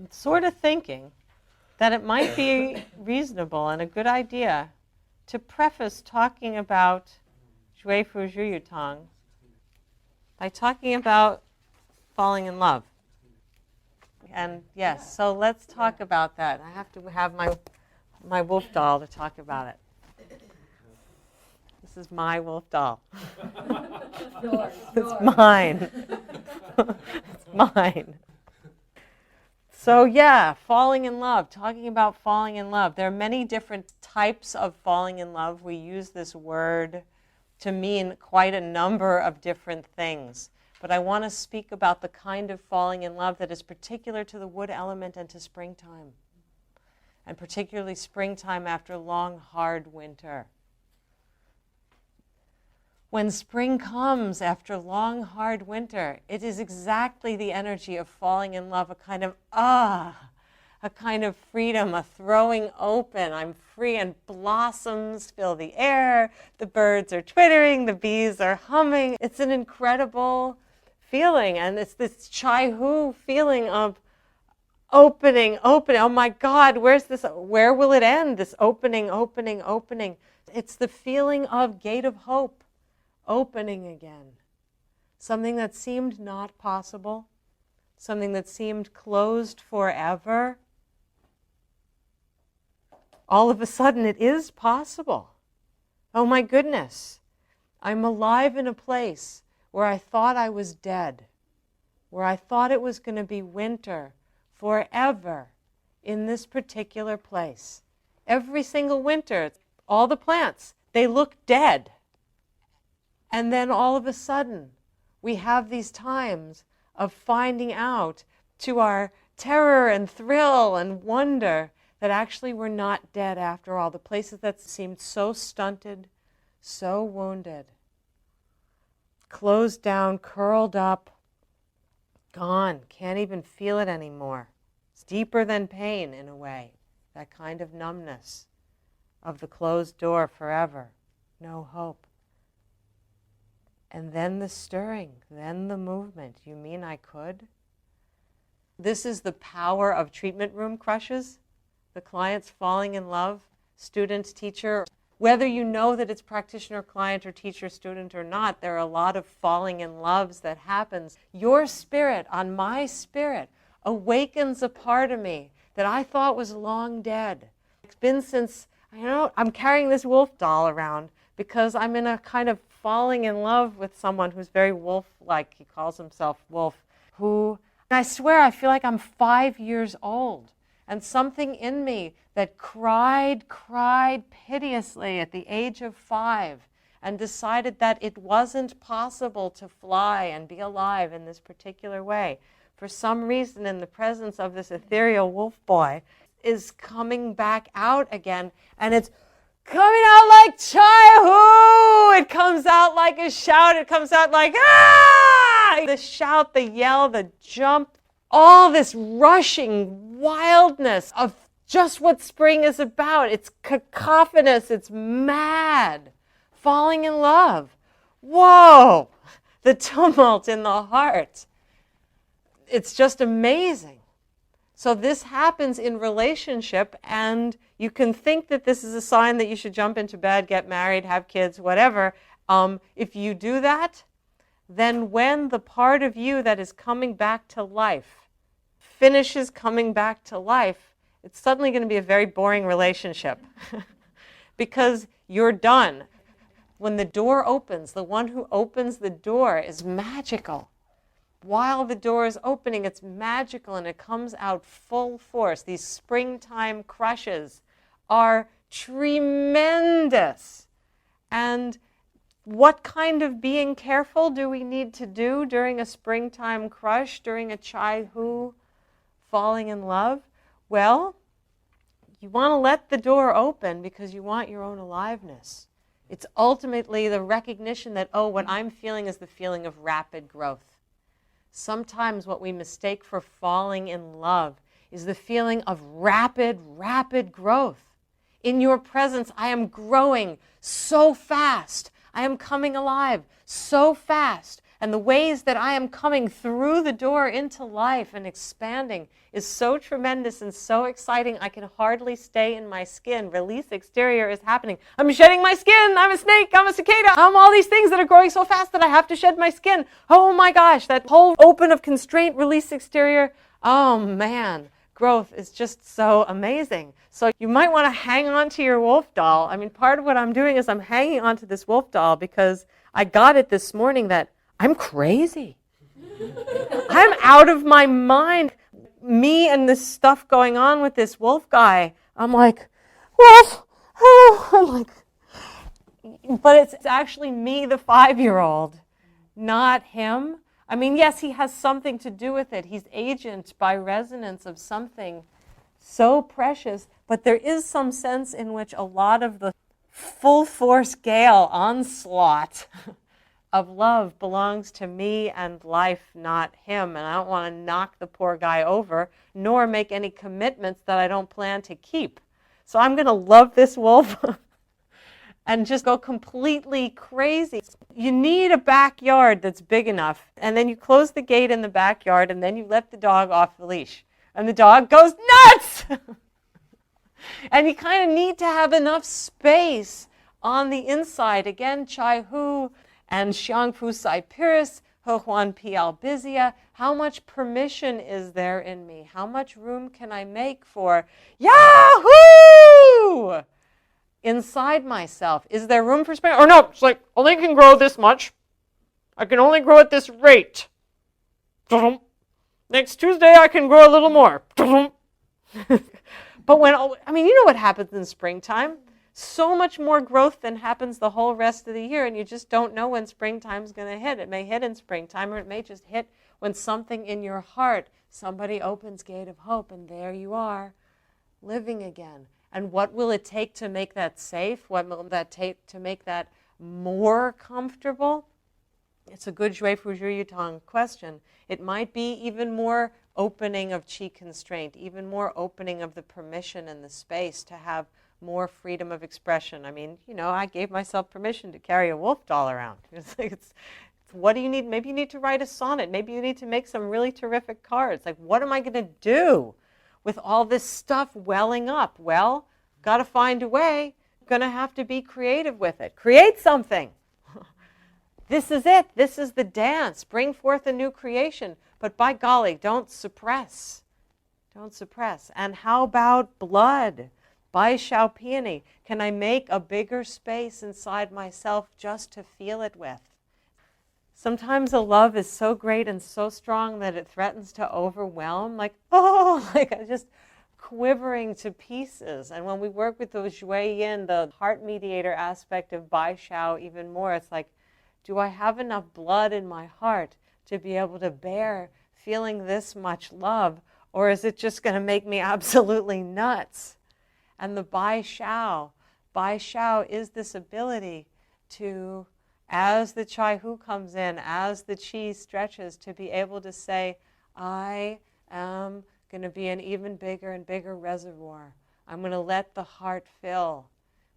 I'm sort of thinking that it might be reasonable and a good idea to preface talking about Shui Fu Zhu Yu Tang by talking about falling in love. And yes, so let's talk about that. I have to have my wolf doll to talk about it. This is my wolf doll. It's mine. It's mine. So yeah, falling in love, talking about falling in love. There are many different types of falling in love. We use this word to mean quite a number of different things. But I want to speak about the kind of falling in love that is particular to the wood element and to springtime. And particularly springtime after a long, hard winter. When spring comes after a long, hard winter, it is exactly the energy of falling in love, a kind of a kind of freedom, a throwing open. I'm free, and blossoms fill the air. The birds are twittering, the bees are humming. It's an incredible feeling, and it's this chai-hu feeling of opening. Oh my God, where will it end? This opening. It's the feeling of gate of hope. Opening again. Something that seemed not possible, something that seemed closed forever. All of a sudden it is possible. Oh my goodness, I'm alive in a place where I thought I was dead, where I thought it was going to be winter forever in this particular place. Every single winter, all the plants, they look dead. And then all of a sudden, we have these times of finding out to our terror and thrill and wonder that actually we're not dead after all. The places that seemed so stunted, so wounded, closed down, curled up, gone, can't even feel it anymore. It's deeper than pain in a way, that kind of numbness of the closed door forever, no hope. And then the stirring, then the movement. You mean I could? This is the power of treatment room crushes. The client's falling in love, student, teacher. Whether you know that it's practitioner, client, or teacher, student or not, there are a lot of falling in loves that happens. Your spirit on my spirit awakens a part of me that I thought was long dead. It's been since, I'm carrying this wolf doll around because I'm in a kind of falling in love with someone who's very wolf-like. He calls himself Wolf, and I swear I feel like I'm 5 years old. And something in me that cried piteously at the age of 5 and decided that it wasn't possible to fly and be alive in this particular way. For some reason, in the presence of this ethereal wolf boy, is coming back out again, and it's coming out like chai-hu! It comes out like a shout. It comes out like, ah! The shout, the yell, the jump, all this rushing wildness of just what spring is about. It's cacophonous. It's mad. Falling in love. Whoa! The tumult in the heart. It's just amazing. So this happens in relationship, and you can think that this is a sign that you should jump into bed, get married, have kids, whatever. If you do that, then when the part of you that is coming back to life finishes coming back to life, it's suddenly going to be a very boring relationship because you're done. When the door opens, the one who opens the door is magical. While the door is opening, it's magical, and it comes out full force. These springtime crushes are tremendous. And what kind of being careful do we need to do during a springtime crush, during a chai-hu falling in love? Well, you want to let the door open because you want your own aliveness. It's ultimately the recognition that, what I'm feeling is the feeling of rapid growth. Sometimes what we mistake for falling in love is the feeling of rapid growth. In your presence, I am growing so fast. I am coming alive so fast. And the ways that I am coming through the door into life and expanding is so tremendous and so exciting, I can hardly stay in my skin. Release exterior is happening. I'm shedding my skin. I'm a snake. I'm a cicada. I'm all these things that are growing so fast that I have to shed my skin. Oh my gosh, that whole open of constraint, release exterior. Oh man, growth is just so amazing. So you might want to hang on to your wolf doll. I mean, part of what I'm doing is I'm hanging on to this wolf doll because I got it this morning that I'm crazy. I'm out of my mind. Me and this stuff going on with this wolf guy. I'm like, wolf, oh, I'm like, but it's actually me, the 5-year-old, not him. I mean, yes, he has something to do with it. He's agent by resonance of something so precious, but there is some sense in which a lot of the full force gale onslaught of love belongs to me and life, not him. And I don't want to knock the poor guy over, nor make any commitments that I don't plan to keep. So I'm going to love this wolf and just go completely crazy. You need a backyard that's big enough. And then you close the gate in the backyard, and then you let the dog off the leash. And the dog goes nuts! And you kind of need to have enough space on the inside. Again, Chai Hu and Xiang Fu Sai Piris, He Huan Pi Albizia. How much permission is there in me? How much room can I make for Yahoo! Inside myself? Is there room for space? Or no, it's like, only can grow this much. I can only grow at this rate. Next Tuesday, I can grow a little more. But when, I mean, you know what happens in springtime? So much more growth than happens the whole rest of the year, and you just don't know when springtime's going to hit. It may hit in springtime, or it may just hit when something in your heart, somebody opens gate of hope, and there you are, living again. And what will it take to make that safe? What will that take to make that more comfortable? It's a good Zhui Fu Zhu Yutong question. It might be even more opening of qi constraint, even more opening of the permission and the space to have more freedom of expression. I mean, you know, I gave myself permission to carry a wolf doll around. It's like, it's what do you need? Maybe you need to write a sonnet. Maybe you need to make some really terrific cards. Like, what am I going to do with all this stuff welling up? Well, got to find a way. Going to have to be creative with it. Create something. This is it. This is the dance. Bring forth a new creation. But by golly, don't suppress. Don't suppress. And how about blood? Bai Shao Peony. Can I make a bigger space inside myself just to feel it with? Sometimes a love is so great and so strong that it threatens to overwhelm. Like, oh, like I just quivering to pieces. And when we work with those Zhui Yin, the heart mediator aspect of Bai Shao even more, it's like, do I have enough blood in my heart to be able to bear feeling this much love? Or is it just going to make me absolutely nuts? And the Bai Shao is this ability to, as the Chai Hu comes in, as the Qi stretches, to be able to say, I am going to be an even bigger and bigger reservoir. I'm going to let the heart fill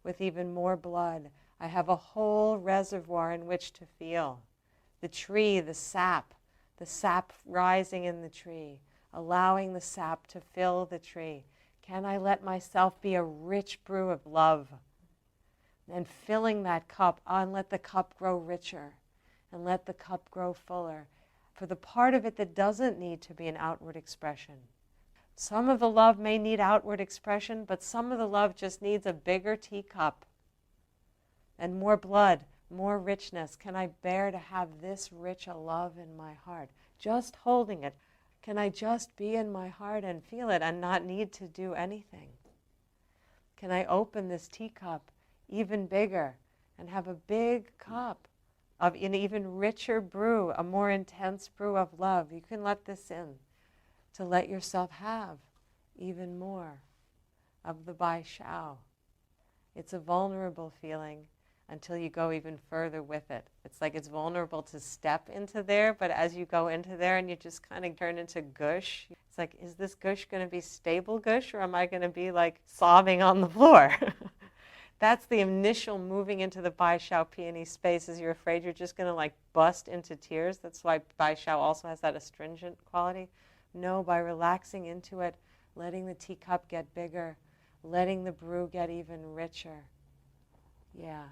with even more blood. I have a whole reservoir in which to feel. The tree, the sap rising in the tree, allowing the sap to fill the tree. Can I let myself be a rich brew of love? And filling that cup, and let the cup grow richer, and let the cup grow fuller. For the part of it that doesn't need to be an outward expression. Some of the love may need outward expression, but some of the love just needs a bigger teacup. And more blood, more richness. Can I bear to have this rich a love in my heart? Just holding it. Can I just be in my heart and feel it and not need to do anything? Can I open this teacup even bigger and have a big cup of an even richer brew, a more intense brew of love? You can let this in to let yourself have even more of the Bai Shao. It's a vulnerable feeling until you go even further with it. It's like it's vulnerable to step into there, but as you go into there and you just kind of turn into gush, it's like, is this gush going to be stable gush, or am I going to be like sobbing on the floor? That's the initial moving into the Bai Shao peony space, is you're afraid you're just going to like bust into tears. That's why Bai Shao also has that astringent quality. No, by relaxing into it, letting the teacup get bigger, letting the brew get even richer. Yeah.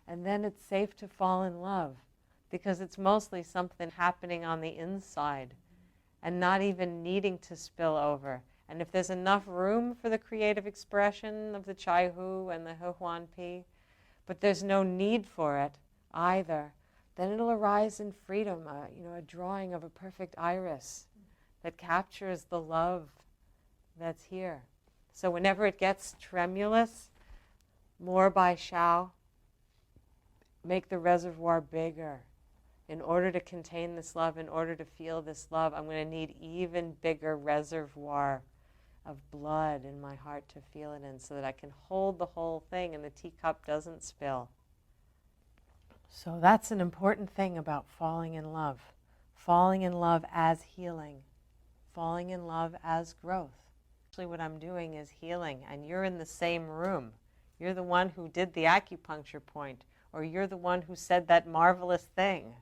And then it's safe to fall in love, because it's mostly something happening on the inside and not even needing to spill over. And if there's enough room for the creative expression of the Chai Hu and the He Huan Pi, but there's no need for it either, then it'll arise in freedom, a drawing of a perfect iris that captures the love that's here. So whenever it gets tremulous, more Bai Shao, make the reservoir bigger. In order to contain this love, in order to feel this love, I'm going to need even bigger reservoir of blood in my heart to feel it in, so that I can hold the whole thing and the teacup doesn't spill. So that's an important thing about falling in love. Falling in love as healing. Falling in love as growth. Actually, what I'm doing is healing, and you're in the same room. You're the one who did the acupuncture point, or you're the one who said that marvelous thing.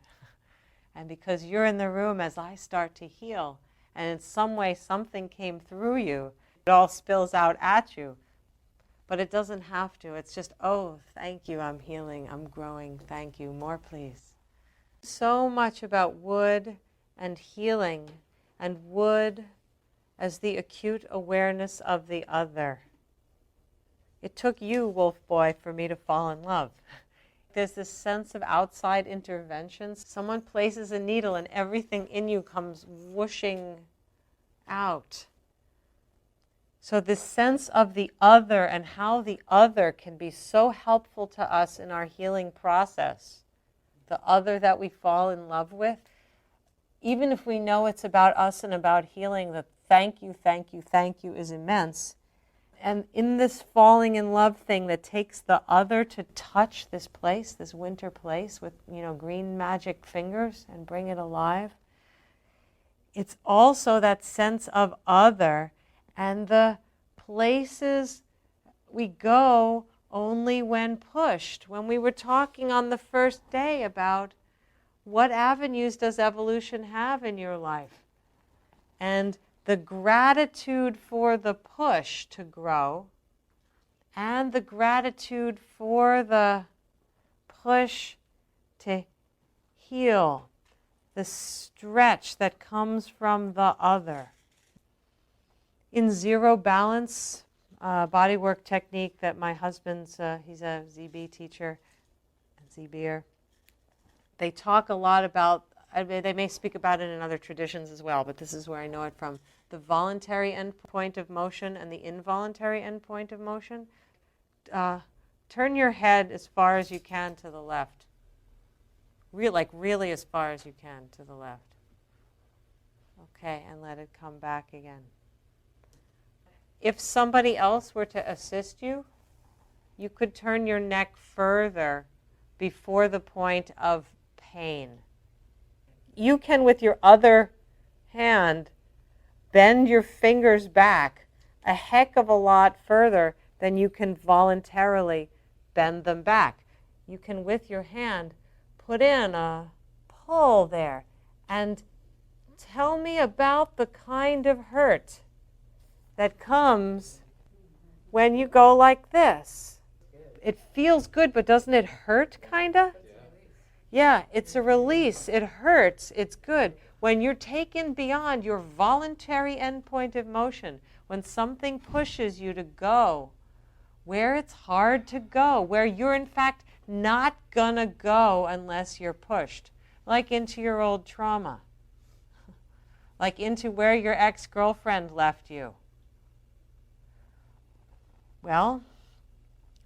And because you're in the room as I start to heal, and in some way something came through you, it all spills out at you. But it doesn't have to. It's just, oh, thank you, I'm healing, I'm growing, thank you, more please. So much about wood and healing, and wood as the acute awareness of the other. It took you, wolf boy, for me to fall in love. There's this sense of outside intervention. Someone places a needle and everything in you comes whooshing out. So this sense of the other and how the other can be so helpful to us in our healing process. The other that we fall in love with. Even if we know it's about us and about healing, the thank you, thank you, thank you is immense. And in this falling in love thing that takes the other to touch this place, this winter place with, green magic fingers and bring it alive, it's also that sense of other and the places we go only when pushed. When we were talking on the first day about what avenues does evolution have in your life, and the gratitude for the push to grow and the gratitude for the push to heal, the stretch that comes from the other. In zero balance, bodywork technique that my husband's, he's a ZB teacher, ZBer, they talk a lot about, they may speak about it in other traditions as well, but this is where I know it from. The voluntary endpoint of motion and the involuntary endpoint of motion. Turn your head as far as you can to the left. Really as far as you can to the left. Okay, and let it come back again. If somebody else were to assist you, you could turn your neck further before the point of pain. You can, with your other hand, bend your fingers back a heck of a lot further than you can voluntarily bend them back. You can, with your hand, put in a pull there and tell me about the kind of hurt that comes when you go like this. It feels good, but doesn't it hurt, kinda? Yeah, it's a release. It hurts. It's good. When you're taken beyond your voluntary endpoint of motion, when something pushes you to go where it's hard to go, where you're in fact not gonna go unless you're pushed, like into your old trauma, like into where your ex-girlfriend left you. Well,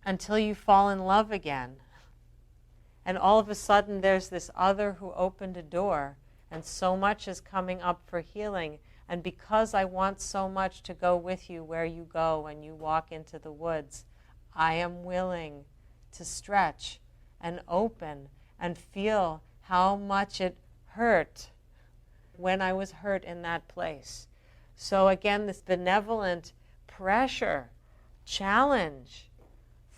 until you fall in love again, and all of a sudden there's this other who opened a door, and so much is coming up for healing. And because I want so much to go with you where you go when you walk into the woods, I am willing to stretch and open and feel how much it hurt when I was hurt in that place. So again, this benevolent pressure, challenge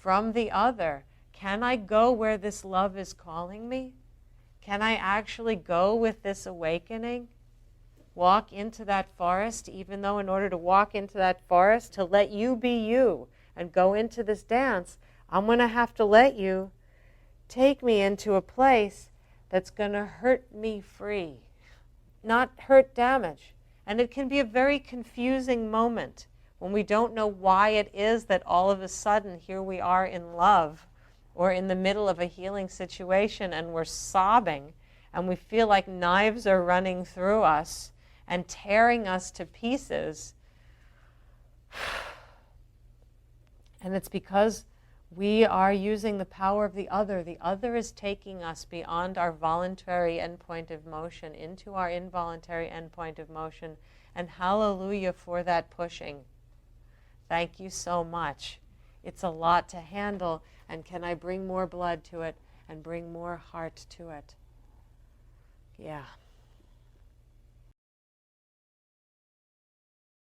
from the other, can I go where this love is calling me? Can I actually go with this awakening? Walk into that forest, even though in order to walk into that forest, to let you be you and go into this dance, I'm going to have to let you take me into a place that's going to hurt me free, not hurt damage. And it can be a very confusing moment when we don't know why it is that all of a sudden here we are in love or in the middle of a healing situation and we're sobbing and we feel like knives are running through us and tearing us to pieces. And it's because we are using the power of the other. The other is taking us beyond our voluntary endpoint of motion into our involuntary endpoint of motion. And hallelujah for that pushing. Thank you so much. It's a lot to handle. And can I bring more blood to it and bring more heart to it? Yeah.